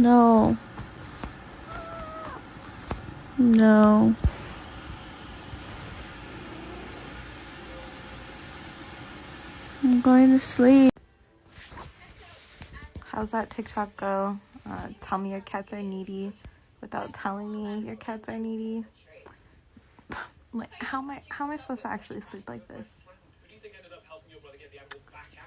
No. No. I'm going to sleep. How's that TikTok go? Tell me your cats are needy without telling me your cats are needy. Like, how am I supposed to actually sleep like this? Who do you think ended up helping your brother get the animal back out?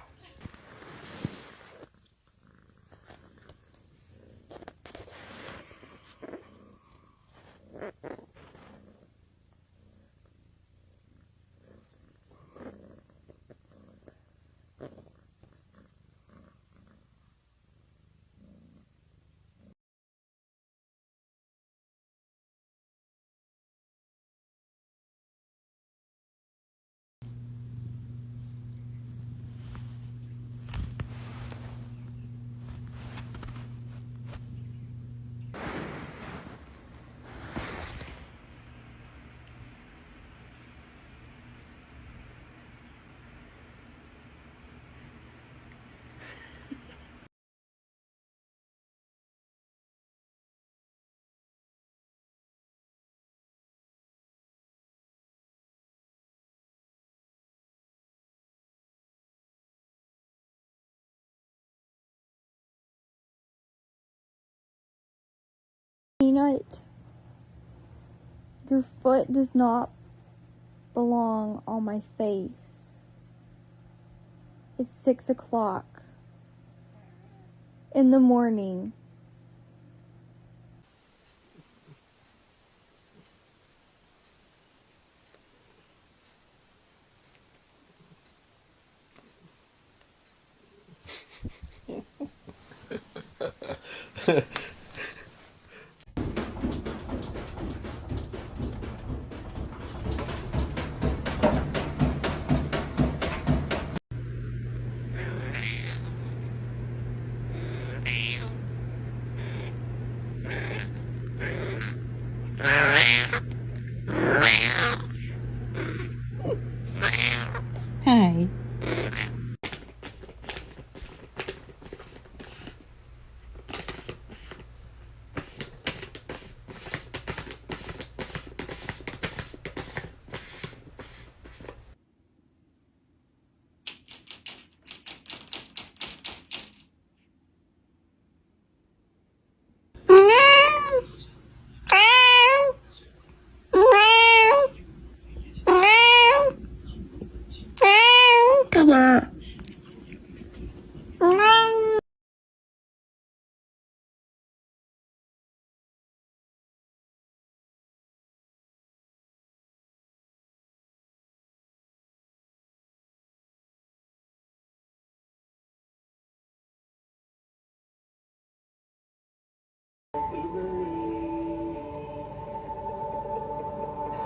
Peanut, your foot does not belong on my face. It's 6 o'clock in the morning. Hi. Come on.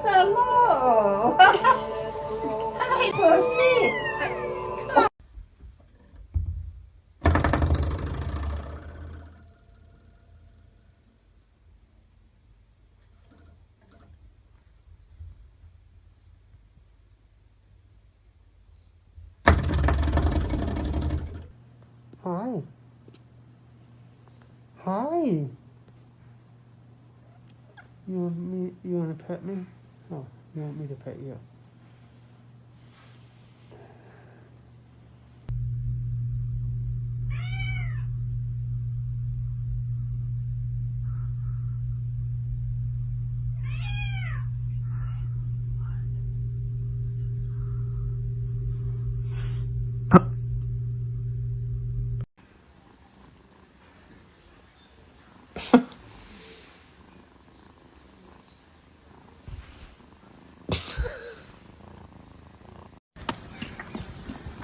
Hello. Hi, Pussy. Hi. Hi. You want to pet me? Oh, you want me to pet you?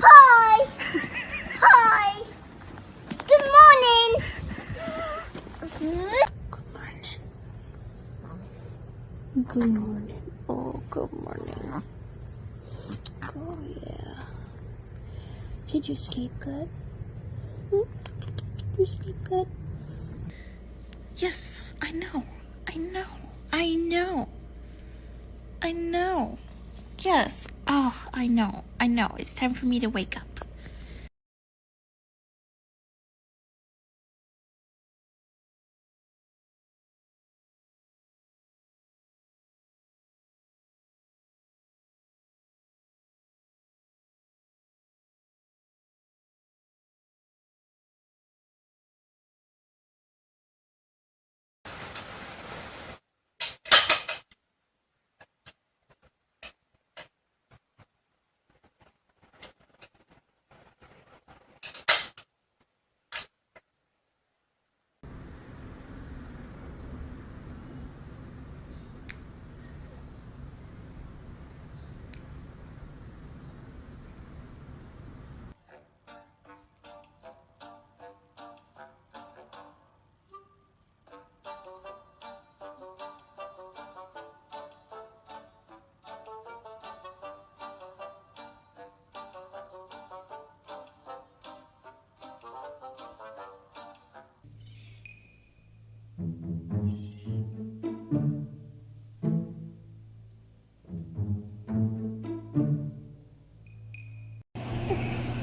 Hi! Hi! Good morning! Good morning. Oh, good morning. Oh, yeah. Did you sleep good? Did you sleep good? Yes, I know. I know. I know. I know. Yes. Oh, I know. I know. It's time for me to wake up.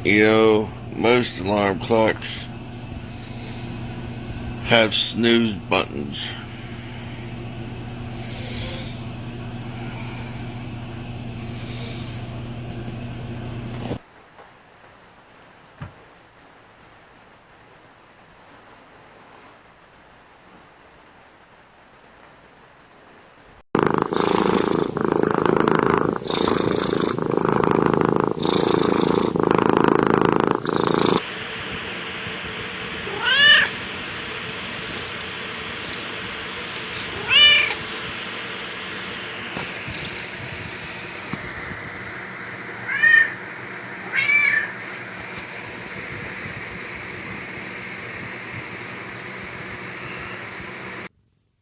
You know, most alarm clocks have snooze buttons.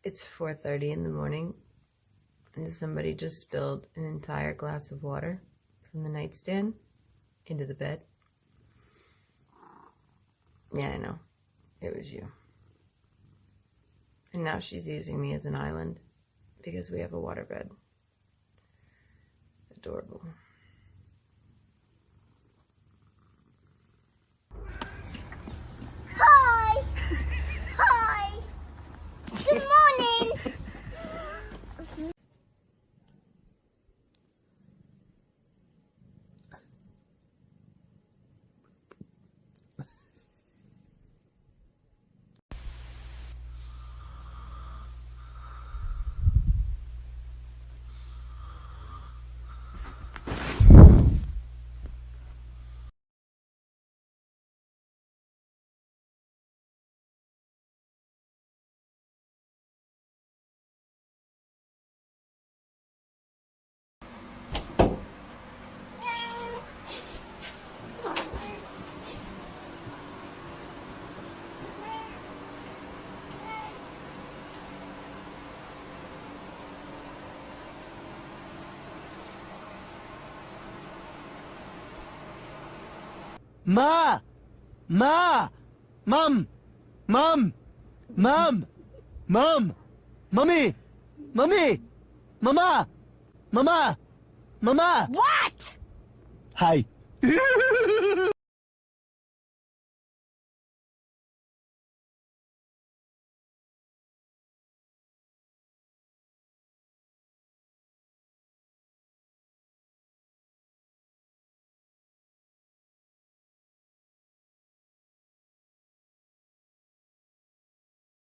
It's 4:30 in the morning, and somebody just spilled an entire glass of water from the nightstand into the bed. Yeah, I know. It was you. And now she's using me as an island because we have a waterbed. Adorable. Hi. Hi. Good morning. Ma! Ma! Mum! Mum! Mum! Mum! Mummy! Mummy! Mama! Mama! Mama! What? Hi.